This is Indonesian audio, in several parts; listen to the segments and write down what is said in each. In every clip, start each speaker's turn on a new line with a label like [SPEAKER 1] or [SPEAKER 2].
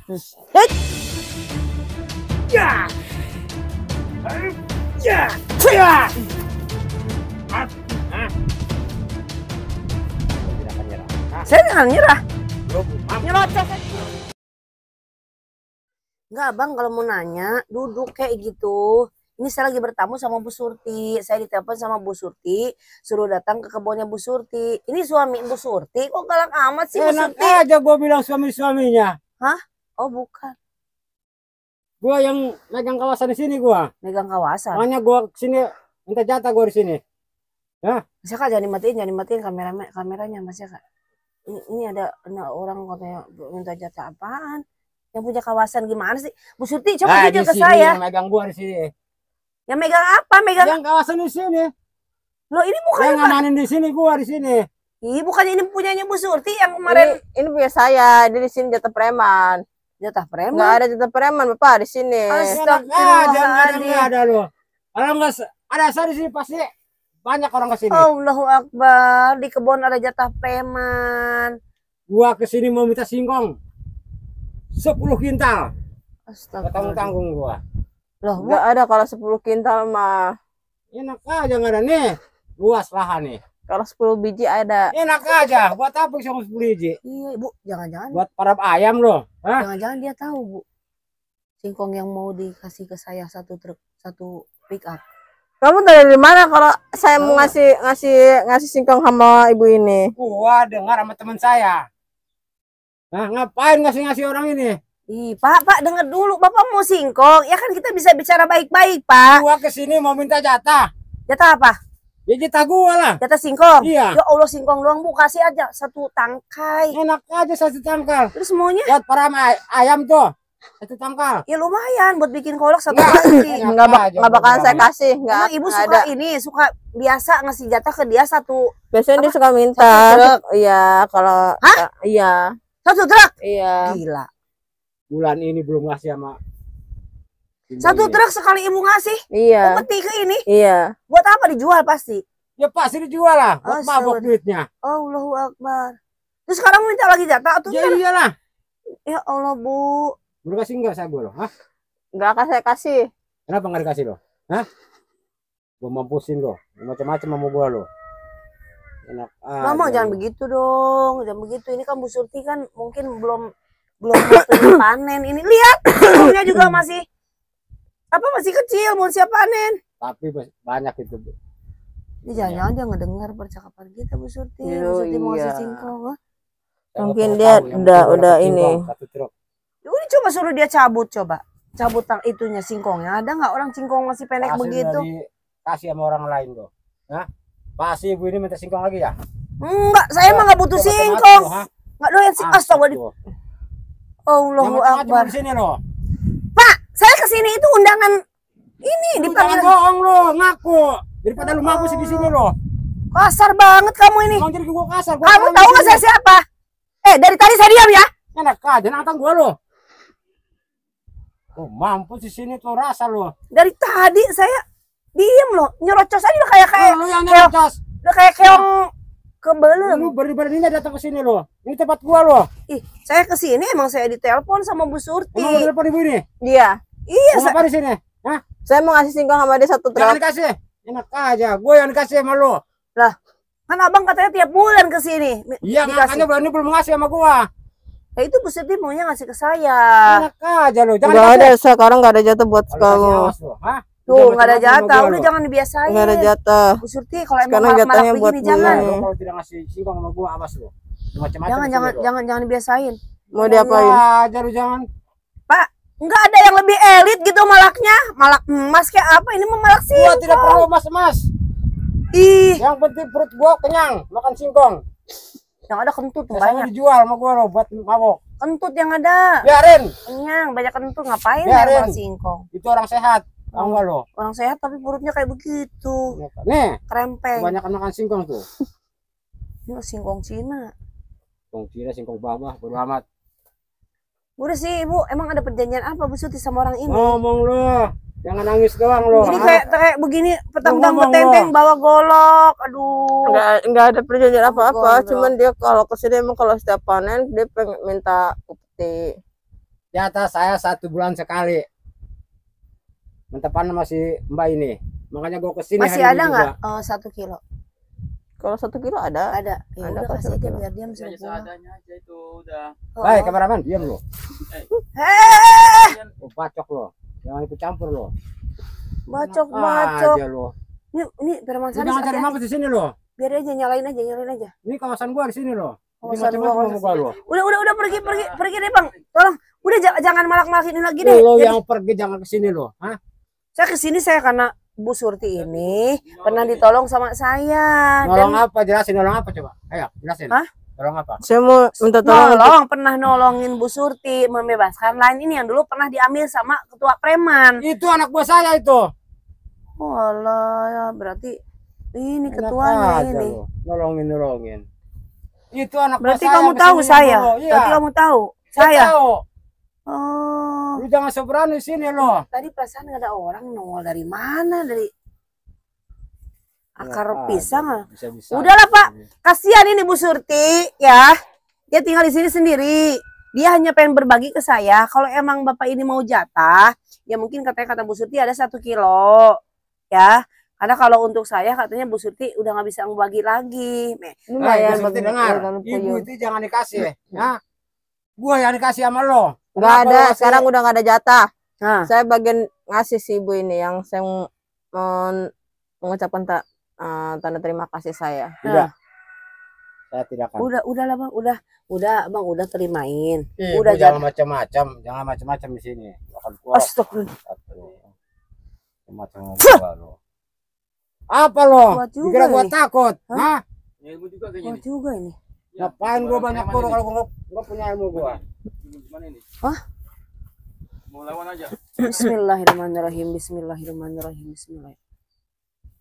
[SPEAKER 1] Hei. Ya. Ya. Ya. Saya nggak nyerah. Nyerocos. Enggak, Bang, kalau mau nanya, duduk kayak gitu. Ini saya lagi bertamu sama Bu Surti. Saya ditelepon sama Bu Surti, suruh datang ke kebunnya Bu Surti. Ini suami Bu Surti, kok galak amat sih Bu
[SPEAKER 2] Enak
[SPEAKER 1] Surti?
[SPEAKER 2] aja gua bilang suami-suaminya.
[SPEAKER 1] Hah? Oh, bukan.
[SPEAKER 2] Gua yang megang kawasan di sini gua.
[SPEAKER 1] Megang kawasan.
[SPEAKER 2] Makanya gua kesini minta jatah gua di sini. Ya.
[SPEAKER 1] Mas Kak, jangan dimatiin kameranya Mas Kak. Ini ada orang katanya minta jatah apaan? Yang punya kawasan gimana sih? Bu Surti, coba jujur ke saya.
[SPEAKER 2] Yang megang gua di sini.
[SPEAKER 1] Yang megang apa?
[SPEAKER 2] Yang kawasan di sini.
[SPEAKER 1] Loh, ini bukan
[SPEAKER 2] yang ngamanin di sini gua di sini.
[SPEAKER 1] Ih, bukannya ini punyanya Bu Surti yang kemarin.
[SPEAKER 3] Ini punya saya. Dia di sini jatah preman.
[SPEAKER 1] Jatah preman?
[SPEAKER 3] Nggak ada jatah preman, Bapak, di sini.
[SPEAKER 1] Astagfirullahaladzim.
[SPEAKER 2] Jangan ada loh. Kalau nggak ada saya di sini pasti banyak orang kesini.
[SPEAKER 1] Allahu Akbar, di kebun ada jatah preman.
[SPEAKER 2] Gua kesini mau minta singkong 10 kintal.
[SPEAKER 1] Astagfirullah.
[SPEAKER 2] Tanggung gua.
[SPEAKER 1] Loh, Bu,
[SPEAKER 3] Nggak ada kalau 10 kintal mah.
[SPEAKER 2] Enak aja nggak ada nih. Luas lahan nih.
[SPEAKER 3] Kalau 10 biji ada.
[SPEAKER 2] Enak aja. Buat apa sama 10 biji?
[SPEAKER 1] iya, Bu, jangan-jangan.
[SPEAKER 2] Buat para ayam loh. Hah?
[SPEAKER 1] Jangan-jangan dia tahu, Bu. Singkong yang mau dikasih ke saya satu truk, satu pick up.
[SPEAKER 3] Kamu dari mana kalau saya mau ngasih singkong sama ibu ini?
[SPEAKER 2] Gua dengar sama teman saya. Nah, ngapain ngasih orang ini?
[SPEAKER 1] Ih, Pak, dengar dulu. Bapak mau singkong. Ya kan kita bisa bicara baik-baik, Pak.
[SPEAKER 2] Gua kesini mau minta jatah.
[SPEAKER 1] Jatah apa?
[SPEAKER 2] Ya jatah gua lah.
[SPEAKER 1] Jatah singkong?
[SPEAKER 2] Iya.
[SPEAKER 1] Ya Allah, singkong doang, Bu. Kasih aja satu tangkai.
[SPEAKER 2] Enak aja satu tangkal.
[SPEAKER 1] Terus maunya?
[SPEAKER 2] Buat para ayam tuh. Satu tangkal.
[SPEAKER 1] Ya lumayan buat bikin kolak satu kali.
[SPEAKER 3] Nggak bakalan saya kasih.
[SPEAKER 1] Emang ibu suka suka biasa ngasih jatah ke dia satu.
[SPEAKER 3] Biasanya dia suka minta. Iya, kalau iya.
[SPEAKER 1] Satu truk?
[SPEAKER 3] Iya.
[SPEAKER 1] Gila.
[SPEAKER 2] Bulan ini belum ngasih sama
[SPEAKER 1] Satu truk sekali ibu ngasih?
[SPEAKER 3] Iya.
[SPEAKER 1] Peti ke ini?
[SPEAKER 3] Iya.
[SPEAKER 1] Buat apa dijual pasti?
[SPEAKER 2] Ya pasti dijual lah. Buat mabok duitnya.
[SPEAKER 1] Allahu Akbar. Terus sekarang minta lagi jatah atau
[SPEAKER 2] ya iyalah.
[SPEAKER 1] Ya Allah, Bu.
[SPEAKER 2] Belum kasih enggak saya gua loh? Hah?
[SPEAKER 3] Enggak akan saya kasih.
[SPEAKER 2] Kenapa enggak dikasih loh? Hah? Gua mampusin loh. Macam-macam mau gua loh. Enak
[SPEAKER 1] Mama jangan begitu dong. Jangan begitu. Ini kan Bu Surti kan mungkin belum waktunya panen. Ini lihat, singkongnya juga masih kecil, mau siap panen.
[SPEAKER 2] Tapi banyak itu, Bu.
[SPEAKER 1] Ini jangan-jangan dia ngedengar percakapan kita, Bu Surti. Bu Surti mau ngasih singkong.
[SPEAKER 3] Mungkin dia udah ini.
[SPEAKER 1] Udah coba suruh dia cabut itunya singkongnya. Ada nggak orang singkong masih pendek begitu?
[SPEAKER 2] Kasih sama orang lain loh. Nah, pasti ibu ini minta singkong lagi ya?
[SPEAKER 1] Enggak, saya emang nggak butuh singkong. Nggak doyan sih. Astagfirullah. Allahu Akbar.
[SPEAKER 2] Sini loh.
[SPEAKER 1] Pak, saya kesini itu undangan ini dipanggil.
[SPEAKER 2] Bohong lo, ngaku. Daripada lu ngaku di sini loh.
[SPEAKER 1] Kasar banget kamu ini.
[SPEAKER 2] Jadi gua kasar.
[SPEAKER 1] Kamu tahu nggak saya siapa? Dari tadi saya diam ya.
[SPEAKER 2] Enak aja nantang gua loh. Oh, mampus di sini tuh rasa loh.
[SPEAKER 1] Dari tadi saya diam loh, nyerocos aja udah kayak
[SPEAKER 2] lu yang nyerocos.
[SPEAKER 1] Udah kayak keong kebelem.
[SPEAKER 2] Lu berani datang ke sini loh. Ini tempat gua loh.
[SPEAKER 1] Ih, saya ke sini emang saya ditelepon sama Bu Surti.
[SPEAKER 2] Emang telepon ibu ini?
[SPEAKER 3] Iya.
[SPEAKER 1] Iya,
[SPEAKER 2] saya di sini. Hah?
[SPEAKER 3] Saya mau ngasih singkong sama dia satu truk.
[SPEAKER 2] Jangan dikasih. Enak aja. Gua yang dikasih sama lu.
[SPEAKER 1] Lah, kan Abang katanya tiap bulan ke sini.
[SPEAKER 2] Iya, makanya bulan ini belum ngasih sama gua.
[SPEAKER 1] Ya itu Bu Surti maunya ngasih ke saya.
[SPEAKER 2] Enak aja lo.
[SPEAKER 3] Jangan nggak ada, sekarang nggak ada jatah buat kamu.
[SPEAKER 2] Hah?
[SPEAKER 1] Tuh, nggak ada jatah. Udah jangan dibiasain.
[SPEAKER 3] Nggak ada jatah.
[SPEAKER 1] Bu Surti kalau emang
[SPEAKER 3] sekarang jatahnya
[SPEAKER 1] begini
[SPEAKER 3] buat
[SPEAKER 1] jangan.
[SPEAKER 2] Kalau tidak ngasih singkong sama gua, awas lo. Macam-macam.
[SPEAKER 1] Jangan dibiasain.
[SPEAKER 3] Mau diapain?
[SPEAKER 2] Aja lu jangan.
[SPEAKER 1] Pak, nggak ada yang lebih elit gitu malaknya. Malak emas kayak apa? Ini mah malak singkong.
[SPEAKER 2] Gua tidak perlu emas-emas.
[SPEAKER 1] Ih,
[SPEAKER 2] yang penting perut gua kenyang makan singkong.
[SPEAKER 1] Yang ada kentut
[SPEAKER 2] banyak. Dijual sama gua lo buat mabok.
[SPEAKER 1] Kentut yang ada.
[SPEAKER 2] Biarin.
[SPEAKER 1] Kenyang, banyak kentut ngapain
[SPEAKER 2] makan
[SPEAKER 1] singkong?
[SPEAKER 2] Itu orang sehat. Tahu enggak lo?
[SPEAKER 1] Orang sehat tapi perutnya kayak begitu.
[SPEAKER 2] Nih,
[SPEAKER 1] krempeng.
[SPEAKER 2] Kebanyakan makan singkong tuh.
[SPEAKER 1] Ini singkong Cina.
[SPEAKER 2] Singkong Cina, singkong babah, bodo amat.
[SPEAKER 1] Udah sih, Ibu, emang ada perjanjian apa Bu Surti sama orang ini?
[SPEAKER 2] Ngomong lo. Jangan nangis doang lo.
[SPEAKER 1] Ini kayak begini petang-petang petenteng bawa golok. Aduh.
[SPEAKER 3] Enggak ada perjanjian apa-apa, cuman dia kalau kesini emang kalau setiap panen dia pengen minta upeti.
[SPEAKER 2] Jatah saya 1 bulan sekali. Mentepan masih Mbak ini. Makanya gue kesini.
[SPEAKER 1] Masih ada nggak 1 kilo?
[SPEAKER 3] Kalau 1 kilo ada.
[SPEAKER 1] Ada. Ya
[SPEAKER 3] Ada
[SPEAKER 1] udah
[SPEAKER 3] kok
[SPEAKER 1] kasih
[SPEAKER 3] 1
[SPEAKER 1] aja
[SPEAKER 3] kilo.
[SPEAKER 1] biar dia bisa pulang.
[SPEAKER 4] Seadanya aja itu udah.
[SPEAKER 2] Baik, kameramen, diam lo.
[SPEAKER 1] Heh,
[SPEAKER 2] Oh, bacok lo. Jangan ikut campur lo.
[SPEAKER 1] bacok.
[SPEAKER 2] Aja lo.
[SPEAKER 1] Ini Firman
[SPEAKER 2] Lu
[SPEAKER 1] Sadis,
[SPEAKER 2] jangan cari
[SPEAKER 1] hati-hati.
[SPEAKER 2] mampus di sini lo.
[SPEAKER 1] Biar aja nyalain aja.
[SPEAKER 2] Ini kawasan gua di sini lo.
[SPEAKER 1] Kawasan
[SPEAKER 2] Macam
[SPEAKER 1] gua,
[SPEAKER 2] macam mau gua lo.
[SPEAKER 1] Udah pergi deh bang. Tolong, udah jangan malak-malakin lagi deh.
[SPEAKER 2] Lo
[SPEAKER 1] Jadi,
[SPEAKER 2] yang pergi jangan ke sini lo. Hah?
[SPEAKER 1] saya kesini saya karena Bu Surti ini pernah ditolong sama saya.
[SPEAKER 2] Nolong apa? Jelasin nolong apa coba? Ayo, jelasin.
[SPEAKER 1] Hah?
[SPEAKER 2] Nolong apa?
[SPEAKER 3] Saya mau minta tolong.
[SPEAKER 1] Pernah nolongin Bu Surti membebaskan lain ini yang dulu pernah diambil sama ketua preman.
[SPEAKER 2] Itu anak buah saya itu.
[SPEAKER 1] Oh alah, ya berarti ini
[SPEAKER 2] Enak
[SPEAKER 1] ketuanya
[SPEAKER 2] aja
[SPEAKER 1] ini.
[SPEAKER 2] lo. Nolongin. Itu anak
[SPEAKER 1] Berarti
[SPEAKER 2] buah saya
[SPEAKER 1] kamu
[SPEAKER 2] kesini
[SPEAKER 1] tahu saya.
[SPEAKER 2] lo. Iya.
[SPEAKER 1] Berarti kamu tahu
[SPEAKER 2] Saya
[SPEAKER 1] saya.
[SPEAKER 2] tahu.
[SPEAKER 1] Oh,
[SPEAKER 2] Lu jangan seberani sini lo.
[SPEAKER 1] tadi perasaan nggak ada orang nongol dari mana? Dari akar
[SPEAKER 2] Enak
[SPEAKER 1] pisang
[SPEAKER 2] aja,
[SPEAKER 1] ah.
[SPEAKER 2] bisa-bisa.
[SPEAKER 1] Udahlah, Pak. Kasihan ini Bu Surti ya. Dia tinggal di sini sendiri. Dia hanya pengen berbagi ke saya. Kalau emang Bapak ini mau jatah, ya mungkin kata Bu Surti ada 1 kilo. Ya. Karena kalau untuk saya katanya Bu Surti udah nggak bisa ngebagi lagi.
[SPEAKER 2] Lumayan bagi dengar. Ibu itu jangan dikasih. Ya. Gua yang dikasih sama lo.
[SPEAKER 3] Nggak
[SPEAKER 2] Kenapa
[SPEAKER 3] ada,
[SPEAKER 2] lo kasih?
[SPEAKER 3] sekarang udah nggak ada jatah.
[SPEAKER 1] Nah,
[SPEAKER 3] Saya bagian ngasih si ibu ini yang saya mengucapkan tanda terima kasih saya.
[SPEAKER 2] Tidak. Saya tidak akan.
[SPEAKER 1] udah lah Bang, udah Bang, udah terimain.
[SPEAKER 2] Ibu
[SPEAKER 1] Udah
[SPEAKER 2] jangan macam-macam di sini. Akan kuat.
[SPEAKER 1] Astagfirullah.
[SPEAKER 2] Macam lo. Apa lo?
[SPEAKER 1] Kuat juga
[SPEAKER 2] Dikira gua
[SPEAKER 1] ini.
[SPEAKER 2] takut?
[SPEAKER 1] Hah?
[SPEAKER 2] Hah?
[SPEAKER 4] Ya, ilmu juga kayaknya
[SPEAKER 1] Kuat
[SPEAKER 4] nih.
[SPEAKER 1] juga ini.
[SPEAKER 2] Ngapain gua banyak guru kalau gua punya ilmu gua?
[SPEAKER 4] Gimana ini?
[SPEAKER 1] Hah?
[SPEAKER 4] Mau lawan aja.
[SPEAKER 1] Bismillahirrahmanirrahim. Bismillah.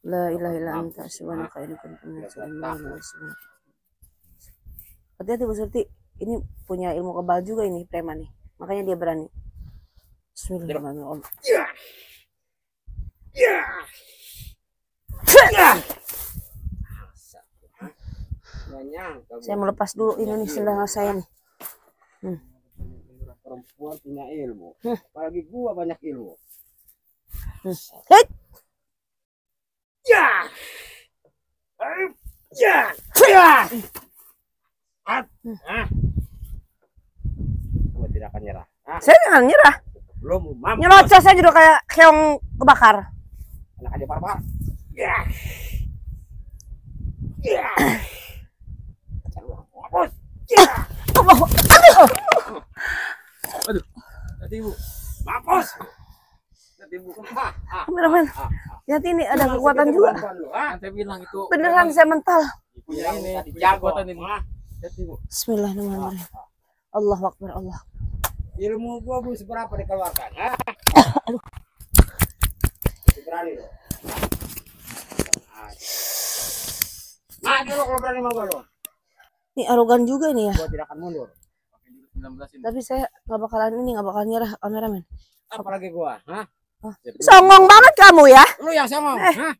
[SPEAKER 1] La ilaha illa anta subhanaka inni kuntu minaz zalimin. Hati-hati Bu Surti. Ini punya ilmu kebal juga ini preman nih. Makanya dia berani. Bismillahirrahmanirrahim. Saya melepas dulu ini nih sendal saya nih.
[SPEAKER 2] Perempuan punya ilmu. Apalagi gua banyak ilmu.
[SPEAKER 1] Hei,
[SPEAKER 2] Ya. Ya. Ya. Gua tidak akan nyerah.
[SPEAKER 1] saya jangan nyerah.
[SPEAKER 2] Belum mampu.
[SPEAKER 1] Nyerocos saya juga kayak keong kebakar.
[SPEAKER 2] Anak aja barbar. Ya. Ya. Mampus. Ya.
[SPEAKER 4] Aduh. Hati Ibu.
[SPEAKER 2] Mampus.
[SPEAKER 4] Hati Ibu.
[SPEAKER 1] Kameramen, lihat ini ada kekuatan juga.
[SPEAKER 4] Kan saya bilang itu.
[SPEAKER 1] Beneran saya mental.
[SPEAKER 4] Punya ini. Punya
[SPEAKER 2] Jago.
[SPEAKER 4] kekuatan ini. Hati Ibu.
[SPEAKER 1] Bismillahirrahmanirrahim. Allahu Akbar, Allah.
[SPEAKER 2] Ilmu gua belum seberapa dikeluarkan.
[SPEAKER 1] Aduh.
[SPEAKER 2] Berani lo. Maju lo kalau berani sama gua lo.
[SPEAKER 1] Ini arogan juga nih ya.
[SPEAKER 2] Gua tidak akan mundur.
[SPEAKER 4] Pakai jurus 19 ini.
[SPEAKER 1] Tapi saya nggak bakalan nyerah kameramen.
[SPEAKER 2] Apalagi gua, hah?
[SPEAKER 1] Songong banget kamu ya.
[SPEAKER 2] Lu yang songong, hah?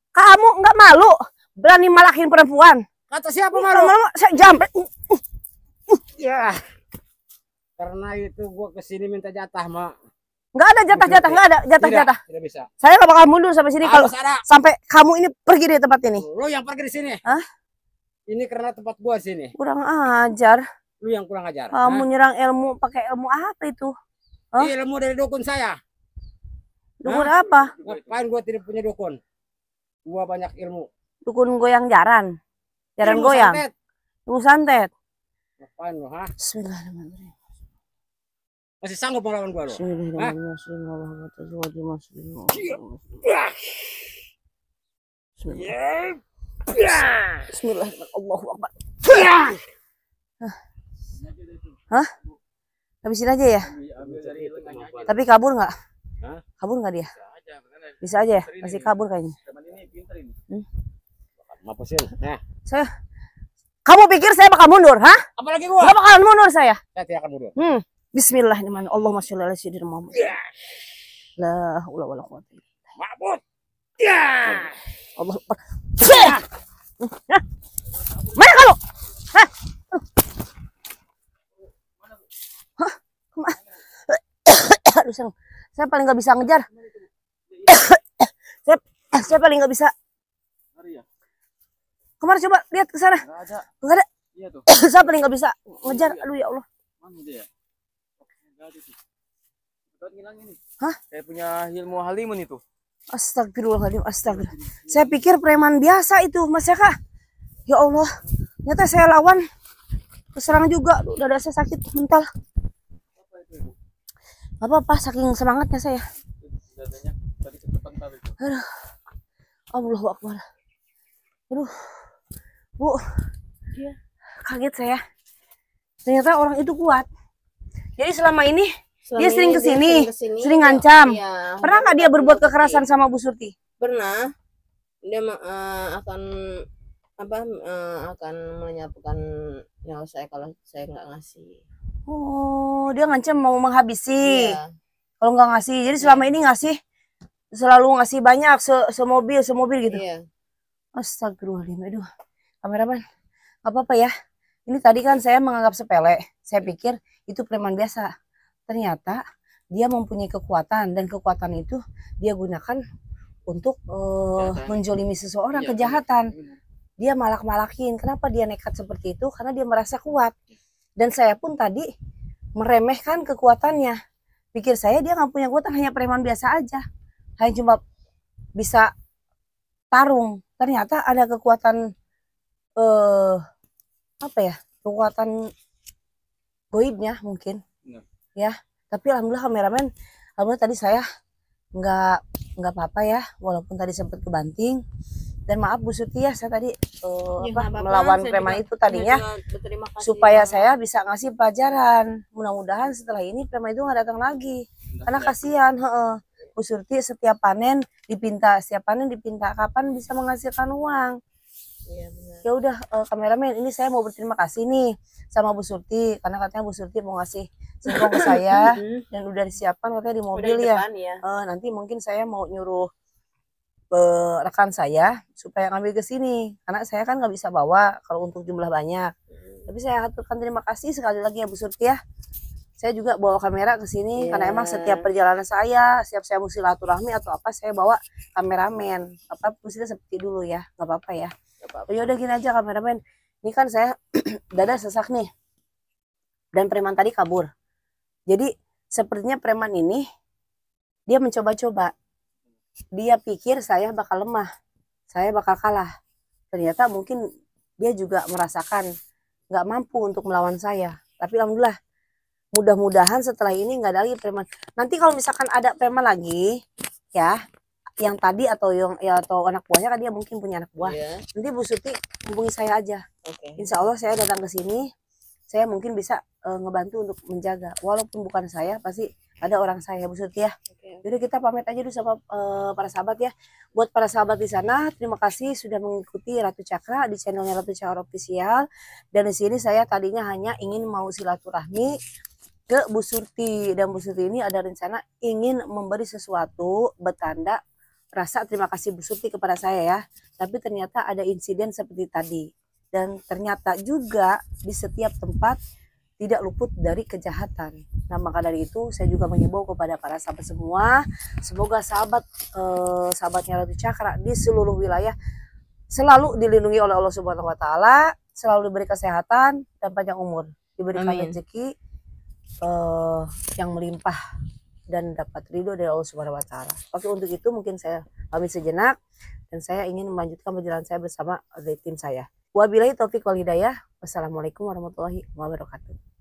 [SPEAKER 1] Kamu nggak malu berani malakin perempuan.
[SPEAKER 2] Kata siapa
[SPEAKER 1] Kalau
[SPEAKER 2] malu?
[SPEAKER 1] malu saya jambret.
[SPEAKER 2] Ya. Karena itu gua kesini minta jatah, Mak.
[SPEAKER 1] Nggak ada jatah-jatah, nggak ada jatah-jatah.
[SPEAKER 2] Tidak bisa.
[SPEAKER 1] Saya nggak bakal mundur sampai sini kalau
[SPEAKER 2] Harus ada.
[SPEAKER 1] sampai kamu ini pergi dari tempat ini.
[SPEAKER 2] Lu yang pergi di sini.
[SPEAKER 1] Hah?
[SPEAKER 2] Ini karena tempat gua di sini.
[SPEAKER 1] Kurang ajar.
[SPEAKER 2] Lu yang kurang ajar.
[SPEAKER 1] Kamu
[SPEAKER 2] hah?
[SPEAKER 1] nyerang ilmu pakai ilmu apa itu? Hah?
[SPEAKER 2] Ilmu dari dukun saya.
[SPEAKER 1] Dukun apa?
[SPEAKER 2] Ngapain gua tidak punya dukun? Gua banyak ilmu.
[SPEAKER 1] Dukun goyang jaran. Jaran
[SPEAKER 2] Ilmu
[SPEAKER 1] goyang.
[SPEAKER 2] santet.
[SPEAKER 1] Ilmu santet.
[SPEAKER 2] Ngapain lu, hah?
[SPEAKER 1] Bismillahirrahmanirrahim.
[SPEAKER 2] Masih sanggup melawan gua lu?
[SPEAKER 1] Bismillahirrahmanirrahim. Allahu Akbar. Hah? Habisin aja ya?
[SPEAKER 4] Ambil dari tengahnya aja.
[SPEAKER 1] Tapi kabur nggak?
[SPEAKER 2] Hah?
[SPEAKER 1] Kabur nggak dia?
[SPEAKER 4] Bisa aja. Karena
[SPEAKER 1] Bisa aja ya? Masih kabur kayaknya.
[SPEAKER 4] teman ini pintar ini.
[SPEAKER 2] Mampusin. Nah,
[SPEAKER 1] Kamu pikir saya bakal mundur, hah?
[SPEAKER 2] apalagi gua?
[SPEAKER 1] Nggak bakalan mundur saya.
[SPEAKER 2] Saya tidak akan mundur.
[SPEAKER 1] Bismillahirrahmanirrahim. Allahumma sholli ala sayyidina Muhammad. La haula wala quwwata illa billah.
[SPEAKER 2] Mampus. Ya.
[SPEAKER 1] Allahu Akbar. Mana kamu? Hah? Hah? Aduh, saya paling nggak bisa ngejar. saya paling nggak bisa.
[SPEAKER 4] Lari ya?
[SPEAKER 1] Kemarin coba lihat ke sana.
[SPEAKER 4] Nggak ada.
[SPEAKER 1] Nggak ada.
[SPEAKER 4] Iya tuh.
[SPEAKER 1] Saya paling nggak bisa ngejar. Aduh ya Allah.
[SPEAKER 4] Mana dia? Nggak ada tuh. Betul ngilang ini.
[SPEAKER 1] Hah?
[SPEAKER 4] Kayak punya ilmu halimun itu.
[SPEAKER 1] Astagfirullahaladzim, astagfirullah. Saya pikir preman biasa itu, Mas Eka. Ya Allah, ternyata saya lawan. Keserang juga, aduh, dada saya sakit mental.
[SPEAKER 4] Apa itu? Ibu?
[SPEAKER 1] Gak apa-apa, saking semangatnya saya.
[SPEAKER 4] Dadanya tadi kepental itu.
[SPEAKER 1] Aduh, Allahu Akbar. Aduh, Bu, kaget saya. Ternyata orang itu kuat. Jadi selama ini dia sering kesini, sering ngancam.
[SPEAKER 3] Iya.
[SPEAKER 1] Pernah nggak dia berbuat kekerasan sama Bu Surti?
[SPEAKER 3] Pernah. Dia akan akan menyapukan nyawa saya kalau saya nggak ngasih.
[SPEAKER 1] Oh, dia ngancam mau menghabisi.
[SPEAKER 3] Iya.
[SPEAKER 1] Kalau nggak ngasih, jadi selama ini ngasih, selalu ngasih banyak, semobil gitu.
[SPEAKER 3] Iya.
[SPEAKER 1] Astagfirullahaladzim, aduh, kameraman, nggak apa-apa ya. Ini tadi kan saya menganggap sepele, saya pikir itu preman biasa. Ternyata dia mempunyai kekuatan, dan kekuatan itu dia gunakan untuk menjolimi seseorang,
[SPEAKER 4] Iya,
[SPEAKER 1] kejahatan.
[SPEAKER 4] benar.
[SPEAKER 1] Dia malak-malakin. Kenapa dia nekat seperti itu? Karena dia merasa kuat. Dan saya pun tadi meremehkan kekuatannya. Pikir saya dia nggak punya kekuatan, hanya preman biasa aja. Hanya cuma bisa tarung. Ternyata ada kekuatan apa ya? Kekuatan goibnya mungkin.
[SPEAKER 4] Benar.
[SPEAKER 1] Ya. Tapi alhamdulillah kameramen, alhamdulillah tadi saya nggak apa-apa ya, walaupun tadi sempat kebanting. Dan maaf Bu Surti ya, saya tadi melawan preman itu tadinya supaya saya bisa ngasih pelajaran. Mudah-mudahan setelah ini preman itu nggak datang lagi, karena kasihan. Bu Surti setiap panen dipinta kapan bisa menghasilkan uang.
[SPEAKER 3] Iya, benar.
[SPEAKER 1] Ya udah, kameramen, ini saya mau berterima kasih nih sama Bu Surti, karena katanya Bu Surti mau ngasih singkong ke saya dan udah disiapkan katanya di mobil ya. Nanti mungkin saya mau nyuruh rekan saya supaya ngambil ke sini, karena saya kan nggak bisa bawa kalau untuk jumlah banyak. Tapi saya aturkan terima kasih sekali lagi ya Bu Surti ya. Saya juga bawa kamera ke sini karena emang setiap perjalanan saya, setiap saya mau silaturahmi atau apa, saya bawa kameramen. Apa mestinya seperti dulu ya, nggak apa-apa ya. Ya udah gini aja kameramen. Ini kan saya dada sesak nih. Dan preman tadi kabur. Jadi sepertinya preman ini dia mencoba-coba. Dia pikir saya bakal lemah, saya bakal kalah. Ternyata mungkin dia juga merasakan nggak mampu untuk melawan saya. Tapi alhamdulillah, mudah-mudahan setelah ini nggak ada lagi preman. Nanti kalau misalkan ada preman lagi, ya, yang tadi atau atau anak buahnya, kan dia mungkin punya anak buah.
[SPEAKER 3] Iya.
[SPEAKER 1] Nanti Bu Surti hubungi saya aja.
[SPEAKER 3] Oke.
[SPEAKER 1] Insya Allah saya datang ke sini, saya mungkin bisa ngebantu untuk menjaga. Walaupun bukan saya, pasti ada orang saya Bu Surti ya. Jadi kita pamit aja dulu sama para sahabat ya. Buat para sahabat di sana, terima kasih sudah mengikuti Ratu Cakra di channelnya Ratu Cakra Official. Dan di sini saya tadinya hanya ingin mau silaturahmi ke Bu Surti, dan Bu Surti ini ada rencana ingin memberi sesuatu bertanda rasa terima kasih Bu Surti kepada saya ya. Tapi ternyata ada insiden seperti tadi, dan ternyata juga di setiap tempat tidak luput dari kejahatan. Nah, maka dari itu saya juga mengimbau kepada para sahabat semua, semoga sahabatnya Ratu Cakra di seluruh wilayah selalu dilindungi oleh Allah Subhanahu wa taala, selalu diberi kesehatan dan panjang umur, diberikan rezeki yang melimpah dan dapat ridho dari Allah Subhanahu wa taala. Oke, untuk itu mungkin saya pamit sejenak dan saya ingin melanjutkan perjalanan saya bersama tim saya. Wabillahi taufik wal hidayah. Wassalamualaikum warahmatullahi wabarakatuh.